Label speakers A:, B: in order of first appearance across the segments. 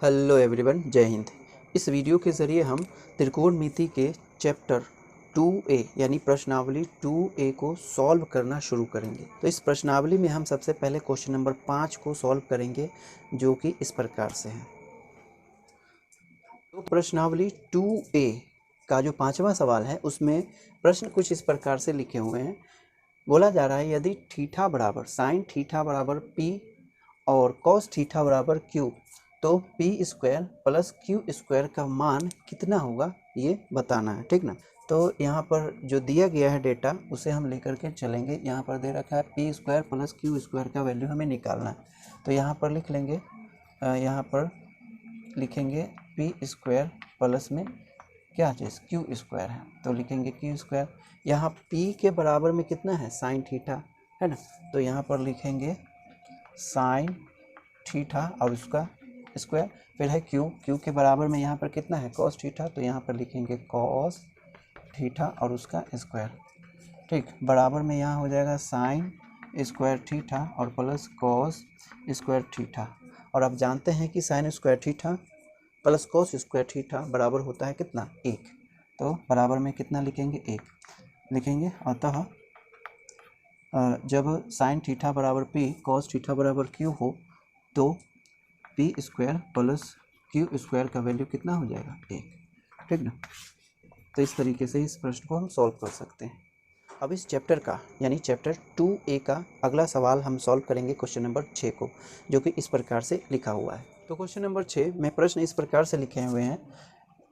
A: Hello everyone, जय हिंद। इस video के ज़रिए हम त्रिकोणमिति के चैप्टर 2A यानी प्रश्नावली 2A को सॉल्व करना शुरू करेंगे। तो इस प्रश्नावली में हम सबसे पहले क्वेश्चन नंबर 5 को सॉल्व करेंगे, जो कि इस प्रकार से है। तो प्रश्नावली 2A का जो 5वां सवाल है उसमें प्रश्न कुछ इस प्रकार से लिखे हुए हैं। बोला जा रहा है यदि थीटा बराबर साइन थीटा बराबर P और कॉस थीटा बराबर Q, तो P square plus Q square का मान कितना होगा ये बताना है, ठीक ना। तो यहाँ पर जो दिया गया है डेटा उसे हम लेकर के चलेंगे। यहाँ पर दे रखा है P square plus Q square का वैल्यू हमें निकालना है। तो यहाँ पर लिख लेंगे, यहाँ पर लिखेंगे पी स्क्वायर प्लस में क्या चीज़ क्यू स्क्वायर है, तो लिखेंगे क्यू स्क्वायर। यहाँ पी के बराबर में कितना है साइन थीटा है ना, तो यहाँ पर लिखेंगे साइन थीटा और उसका स्क्वायर। फिर है क्यू के बराबर में यहाँ पर कितना है कॉस थीटा, तो यहाँ पर लिखेंगे कॉस थीटा और उसका स्क्वायर, ठीक। बराबर में यहाँ हो जाएगा साइन स्क्वायर थीटा और प्लस कॉस स्क्वायर थीटा। और आप जानते हैं कि sine square theta plus cos square theta बराबर होता है कितना, 1। तो बराबर में कितना लिखेंगे, 1 लिखेंगे। अतः जब साइन थीटा बराबर पी कॉस थीटा बराबर क्यू हो तो P square plus Q square का वैल्यू कितना हो जाएगा, 1, ठीक ना। तो इस तरीके से इस प्रश्न को हम सॉल्व कर सकते हैं। अब इस चैप्टर का यानी चैप्टर 2A का अगला सवाल हम सॉल्व करेंगे क्वेश्चन नंबर 6 को, जो कि इस प्रकार से लिखा हुआ है। तो क्वेश्चन नंबर 6 में प्रश्न इस प्रकार से लिखे हुए हैं,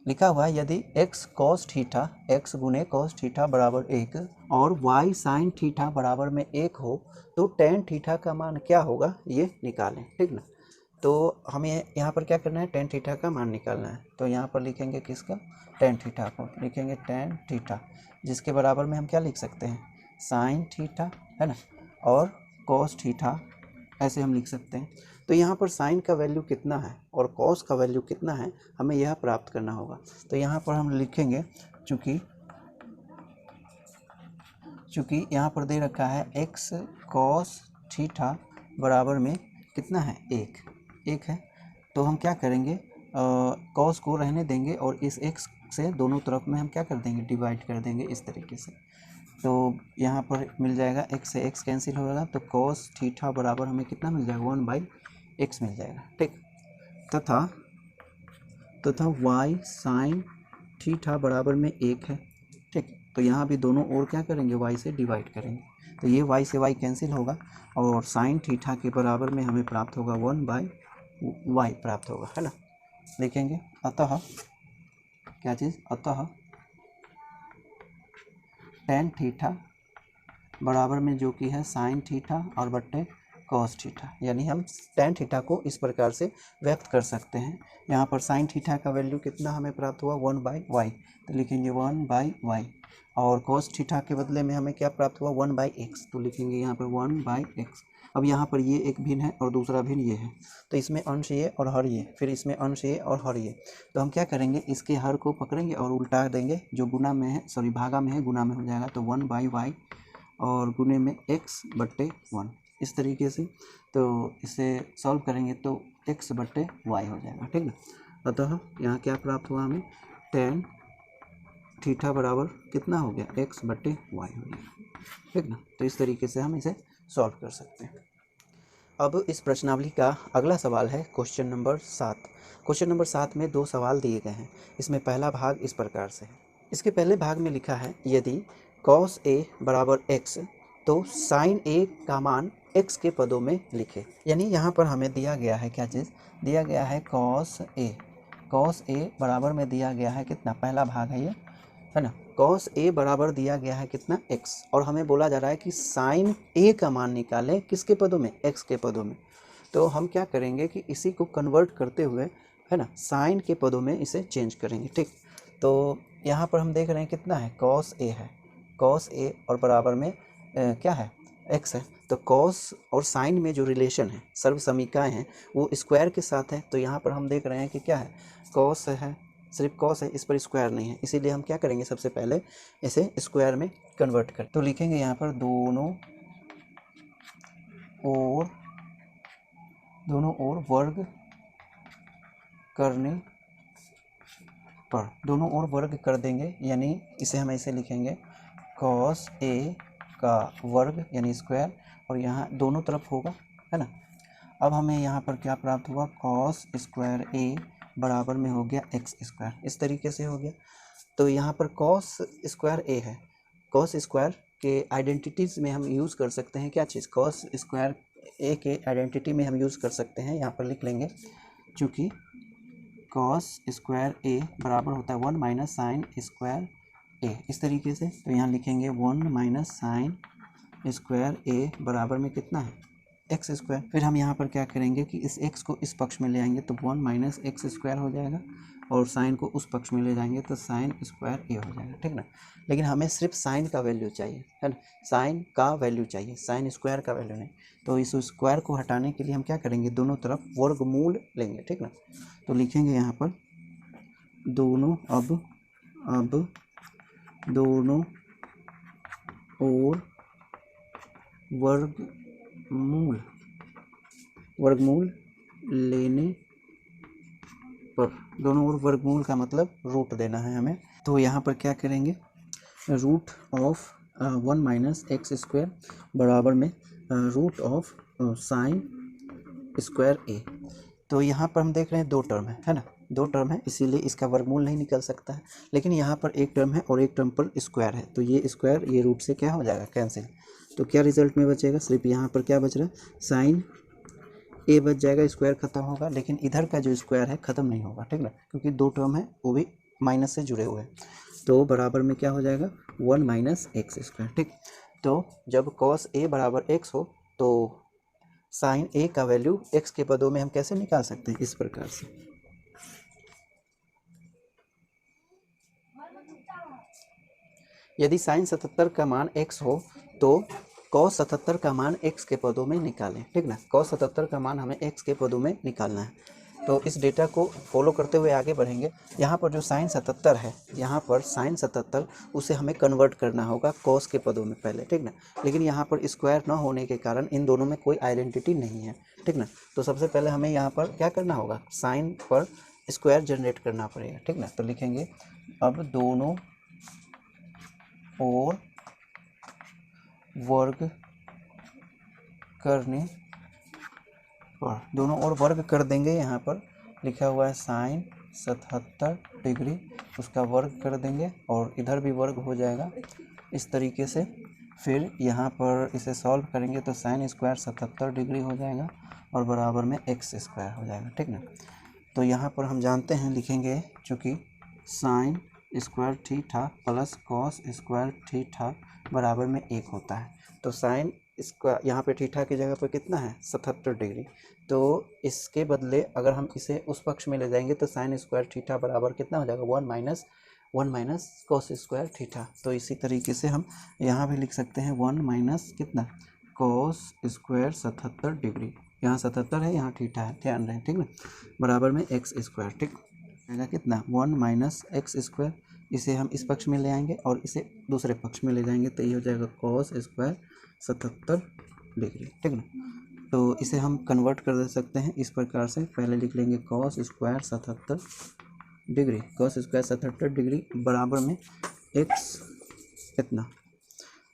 A: लिखा हुआ है यदि x कॉस थीटा x गुने कॉस थीटा बराबर 1 और y साइन थीटा बराबर में 1 हो तो टेन थीटा का मान क्या होगा ये निकालें, ठीक ना। तो हमें यहाँ पर क्या करना है, टेन थीटा का मान निकालना है। तो यहाँ पर लिखेंगे किसका, टेन थीटा को लिखेंगे टेन थीटा, जिसके बराबर में हम क्या लिख सकते हैं साइन थीटा है ना, और कॉस थीटा ऐसे हम लिख सकते हैं। तो यहाँ पर साइन का वैल्यू कितना है और कॉस का वैल्यू कितना है हमें यह प्राप्त करना होगा। तो यहाँ पर हम लिखेंगे, चूँकि यहाँ पर दे रखा है x कॉस थीटा बराबर में कितना है, 1 है। तो हम क्या करेंगे, कॉस को रहने देंगे और इस x से दोनों तरफ में हम क्या कर देंगे, डिवाइड कर देंगे इस तरीके से। तो यहाँ पर मिल जाएगा x से x कैंसिल होगा, तो कॉस थीटा बराबर हमें कितना मिल जाएगा, 1/x मिल जाएगा, ठीक। तथा y साइन थीटा बराबर में 1 है, ठीक। तो यहाँ भी दोनों ओर क्या करेंगे, y से डिवाइड करेंगे। तो ये y से y कैंसिल होगा और साइन थीटा के बराबर में हमें प्राप्त होगा 1/y प्राप्त होगा, है ना। लिखेंगे अतः क्या चीज़, अतः टेन थीटा बराबर में जो कि है साइन थीटा और बट्टे कॉस थीटा, यानी हम टेन थीटा को इस प्रकार से व्यक्त कर सकते हैं। यहाँ पर साइन थीटा का वैल्यू कितना हमें प्राप्त हुआ, 1/y, तो लिखेंगे 1/y। और कॉस थीटा के बदले में हमें क्या प्राप्त हुआ, 1/x, तो लिखेंगे यहाँ पर 1/x। अब यहाँ पर ये एक भिन्न है और दूसरा भिन्न ये है, तो इसमें अंश ये और हर ये, फिर इसमें अंश ये और हर ये। तो हम क्या करेंगे, इसके हर को पकड़ेंगे और उल्टा देंगे, जो गुना में है सॉरी भागा में है गुना में हो जाएगा, तो 1/y और गुने में x/1 इस तरीके से। तो इसे सॉल्व करेंगे तो x/y हो जाएगा, ठीक ना। अतः यहाँ क्या प्राप्त हुआ हमें, टेन थीटा बराबर कितना हो गया, x/y हो गया, ठीक ना। तो इस तरीके से हम इसे सॉल्व कर सकते हैं। अब इस प्रश्नावली का अगला सवाल है क्वेश्चन नंबर 7। क्वेश्चन नंबर 7 में 2 सवाल दिए गए हैं। इसमें पहला भाग इस प्रकार से है। इसके पहले भाग में लिखा है यदि cos a बराबर x तो sin a का मान x के पदों में लिखे। यानी यहाँ पर हमें दिया गया है क्या चीज़, दिया गया है cos a बराबर में दिया गया है कितना, पहला भाग है ये, है ना। cos a बराबर दिया गया है कितना, x, और हमें बोला जा रहा है कि sin a का मान निकालें किसके पदों में, x के पदों में। तो हम क्या करेंगे कि इसी को कन्वर्ट करते हुए, है ना, साइन के पदों में इसे चेंज करेंगे, ठीक। तो यहाँ पर हम देख रहे हैं कितना है, cos a है, cos a और बराबर में क्या है, x है। तो cos और साइन में जो रिलेशन है, सर्व समीकाएँ हैं, वो स्क्वायर के साथ है। तो यहाँ पर हम देख रहे हैं कि क्या है, cos है, सिर्फ cos है, इस पर स्क्वायर नहीं है, इसीलिए हम क्या करेंगे, सबसे पहले इसे स्क्वायर में कन्वर्ट कर। तो लिखेंगे यहाँ पर दोनों ओर वर्ग करने पर दोनों ओर वर्ग कर देंगे, यानी इसे हम ऐसे लिखेंगे cos a का वर्ग यानी स्क्वायर, और यहाँ दोनों तरफ होगा, है ना। अब हमें यहाँ पर क्या प्राप्त हुआ, cos स्क्वायर a बराबर में हो गया x स्क्वायर, इस तरीके से हो गया। तो यहाँ पर cos स्क्वायर a है, cos स्क्वायर के आइडेंटिटीज़ में हम यूज़ कर सकते हैं क्या चीज़, cos स्क्वायर a के आइडेंटिटी में हम यूज़ कर सकते हैं, यहाँ पर लिख लेंगे, चूँकि cos स्क्वायर a बराबर होता है 1 माइनस साइन स्क्वायर a, इस तरीके से। तो यहाँ लिखेंगे 1 माइनस साइन स्क्वायर a बराबर में कितना है, एक्स स्क्वायर। फिर हम यहाँ पर क्या करेंगे कि इस x को इस पक्ष में ले आएंगे तो 1 माइनस एक्स स्क्वायर हो जाएगा, और साइन को उस पक्ष में ले जाएंगे तो साइन स्क्वायर a हो जाएगा, ठीक ना। लेकिन हमें सिर्फ साइन का वैल्यू चाहिए, है ना, साइन का वैल्यू चाहिए, साइन स्क्वायर का वैल्यू नहीं। तो इस स्क्वायर को हटाने के लिए हम क्या करेंगे, दोनों तरफ वर्गमूल लेंगे, ठीक ना। तो लिखेंगे यहाँ पर दोनों, अब दोनों और वर्गमूल लेने पर, दोनों ओर वर्गमूल का मतलब रूट देना है हमें। तो यहाँ पर क्या करेंगे, root of 1 minus x square बराबर में root of sine square a। तो यहाँ पर हम देख रहे हैं दो टर्म है ना, दो टर्म है, इसीलिए इसका वर्गमूल नहीं निकल सकता है। लेकिन यहाँ पर एक टर्म है और एक टर्म पर स्क्वायर है, तो ये स्क्वायर ये रूट से क्या हो जाएगा, कैंसिल। तो क्या रिजल्ट में बचेगा, सिर्फ यहाँ पर क्या बच रहा है, साइन a बच जाएगा, स्क्वायर खत्म होगा, लेकिन इधर का जो स्क्वायर है ख़त्म नहीं होगा, ठीक ना, क्योंकि दो टर्म है वो भी माइनस से जुड़े हुए हैं। तो बराबर में क्या हो जाएगा, 1 माइनस एक्स स्क्वायर, ठीक। तो जब cos a बराबर x हो तो साइन a का वैल्यू x के पदों में हम कैसे निकाल सकते हैं, इस प्रकार से। यदि साइन 77 का मान x हो तो cos 77 का मान x के पदों में निकालें, ठीक ना। cos 77 का मान हमें x के पदों में निकालना है। तो इस डेटा को फॉलो करते हुए आगे बढ़ेंगे। यहाँ पर जो साइन 77 है, यहाँ पर साइन 77 उसे हमें कन्वर्ट करना होगा cos के पदों में पहले, ठीक ना। लेकिन यहाँ पर स्क्वायर न होने के कारण इन दोनों में कोई आइडेंटिटी नहीं है, ठीक ना। तो सबसे पहले हमें यहाँ पर क्या करना होगा, साइन पर स्क्वायर जनरेट करना पड़ेगा, ठीक ना। तो लिखेंगे अब दोनों और वर्ग करने पर, दोनों ओर वर्ग कर देंगे। यहाँ पर लिखा हुआ है साइन 77 डिग्री, उसका वर्ग कर देंगे और इधर भी वर्ग हो जाएगा इस तरीके से। फिर यहाँ पर इसे सॉल्व करेंगे तो साइन स्क्वायर 77 डिग्री हो जाएगा और बराबर में एक्स स्क्वायर हो जाएगा, ठीक ना। तो यहाँ पर हम जानते हैं, लिखेंगे चूँकि sine square theta plus cos square theta बराबर में 1 होता है। तो साइन स्क्वायर यहाँ पे थीटा की जगह पर कितना है, 77 डिग्री। तो इसके बदले अगर हम इसे उस पक्ष में ले जाएंगे तो साइन स्क्वायर थीटा बराबर कितना हो जाएगा, 1 माइनस कॉस स्क्वायर थीटा। तो इसी तरीके से हम यहाँ भी लिख सकते हैं 1 माइनस कितना, कॉस स्क्वायर 77 डिग्री। यहाँ 77 है, यहाँ थीटा है, ध्यान रहे, ठीक ना, बराबर में एक्स स्क्वायर, ठीक आएगा कितना, 1 माइनस एक्स स्क्वायर। इसे हम इस पक्ष में ले आएंगे और इसे दूसरे पक्ष में ले जाएंगे तो ये हो जाएगा कॉस स्क्वायर 77 डिग्री, ठीक ना। तो इसे हम कन्वर्ट कर दे सकते हैं इस प्रकार से, पहले लिख लेंगे cos square 77 degree, cos square 77 degree बराबर में एक्स कितना।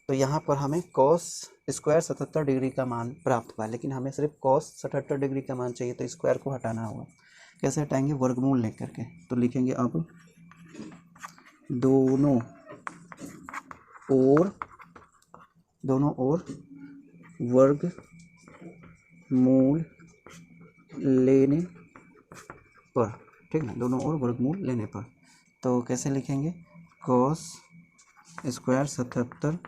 A: तो यहाँ पर हमें कॉस स्क्वायर 77 डिग्री का मान प्राप्त हुआ, लेकिन हमें सिर्फ कॉस 77 डिग्री का मान चाहिए, तो स्क्वायर को हटाना होगा। कैसे हटाएंगे, वर्गमूल लेकर के। तो लिखेंगे अब दोनों ओर वर्गमूल लेने पर, ठीक ना, दोनों ओर वर्गमूल लेने पर। तो कैसे लिखेंगे, कॉस स्क्वायर 77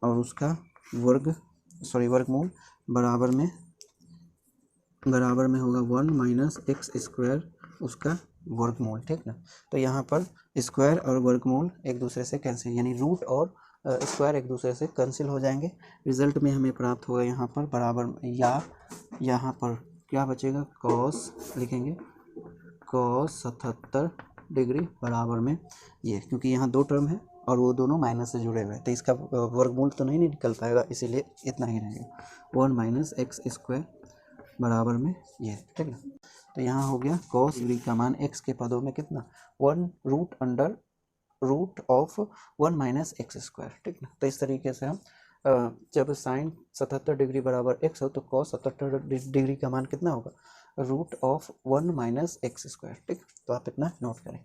A: और उसका वर्गमूल बराबर में होगा 1 माइनस एक्स स्क्वायर उसका वर्गमूल, ठीक ना। तो यहाँ पर स्क्वायर और वर्गमूल एक दूसरे से कैंसिल, यानी रूट और स्क्वायर एक दूसरे से कैंसिल हो जाएंगे। रिजल्ट में हमें प्राप्त होगा यहाँ पर बराबर, या यहाँ पर क्या बचेगा, कॉस लिखेंगे, कॉस 77 डिग्री बराबर में ये, क्योंकि यहाँ दो टर्म है और वो दोनों माइनस से जुड़े हुए हैं तो इसका वर्गमूल तो नहीं निकल पाएगा, इसीलिए इतना ही रहेगा 1 माइनस एक्स स्क्वायर बराबर में ये, ठीक ना। तो यहाँ हो गया cos डिग्री का मान x के पदों में कितना 1√√1 माइनस एक्स स्क्वायर, ठीक ना। तो इस तरीके से हम जब साइन 77 डिग्री बराबर x हो तो cos 77 डिग्री का मान कितना होगा √1 माइनस एक्स स्क्वायर, ठीक। तो आप इतना नोट करें।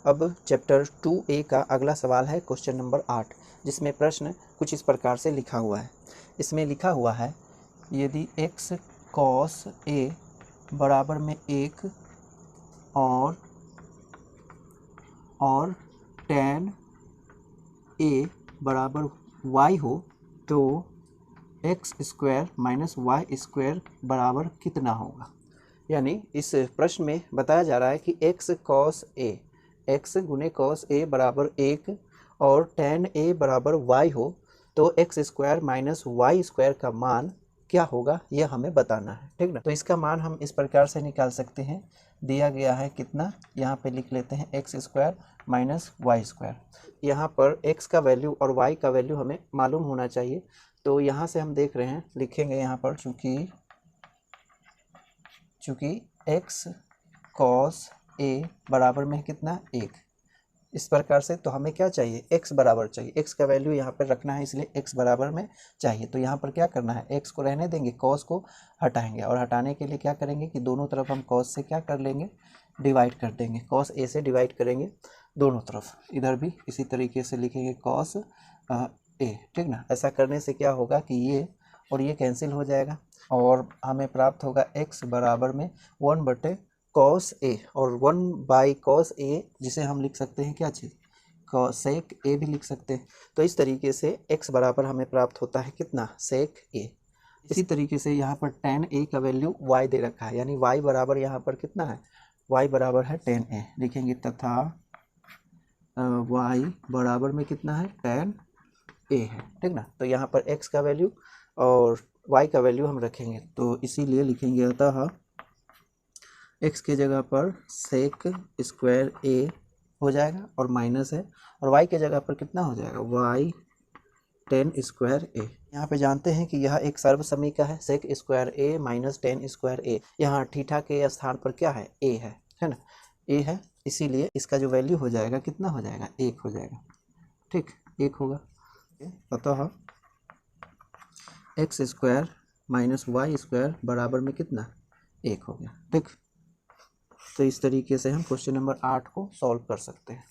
A: अब चैप्टर 2A का अगला सवाल है क्वेश्चन नंबर 8, जिसमें प्रश्न कुछ इस प्रकार से लिखा हुआ है। इसमें लिखा हुआ है यदि x cos A बराबर में 1 और tan A बराबर y हो तो x square minus y square बराबर कितना होगा। यानी इस प्रश्न में बताया जा रहा है कि x cos A, x गुने cos A बराबर 1 और tan A बराबर y हो तो x square minus y square का मान क्या होगा यह हमें बताना है, ठीक ना। तो इसका मान हम इस प्रकार से निकाल सकते हैं, दिया गया है कितना, यहाँ पे लिख लेते हैं x square minus y square. यहाँ पर x का वैल्यू और y का वैल्यू हमें मालूम होना चाहिए, तो यहाँ से हम देख रहे हैं, लिखेंगे यहाँ पर चूँकि x cos A बराबर में कितना 1, इस प्रकार से। तो हमें क्या चाहिए, x बराबर चाहिए, x का वैल्यू यहाँ पर रखना है, इसलिए x बराबर में चाहिए। तो यहाँ पर क्या करना है, x को रहने देंगे, cos को हटाएंगे, और हटाने के लिए क्या करेंगे कि दोनों तरफ हम cos से क्या कर लेंगे, डिवाइड कर देंगे, cos A से डिवाइड करेंगे दोनों तरफ। इधर भी इसी तरीके से लिखेंगे cos A, ठीक ना। ऐसा करने से क्या होगा कि ये और ये कैंसिल हो जाएगा और हमें प्राप्त होगा x बराबर में 1/cos A, और 1/cos A जिसे हम लिख सकते हैं क्या चीज़, sec A भी लिख सकते हैं। तो इस तरीके से x बराबर हमें प्राप्त होता है कितना, sec A। इसी तरीके से यहाँ पर tan A का वैल्यू y दे रखा है, यानी y बराबर यहाँ पर कितना है, y बराबर है tan A, लिखेंगे तथा y बराबर में कितना है, tan A है, ठीक ना। तो यहाँ पर x का वैल्यू और y का वैल्यू हम रखेंगे, तो इसीलिए लिखेंगे अतः x के जगह पर sec स्क्वायर A हो जाएगा और माइनस है, और y के जगह पर कितना हो जाएगा, y tan स्क्वायर A। यहाँ पे जानते हैं कि यह एक सर्व समीकरण है, sec square A minus tan square A। यहाँ थीटा के स्थान पर क्या है, A है ना, A है, इसीलिए इसका जो वैल्यू हो जाएगा कितना हो जाएगा, 1 हो जाएगा, ठीक, 1 होगा। अतः x square minus y square बराबर में कितना, 1 हो गया, ठीक। तो इस तरीके से हम क्वेश्चन नंबर 8 को सॉल्व कर सकते हैं।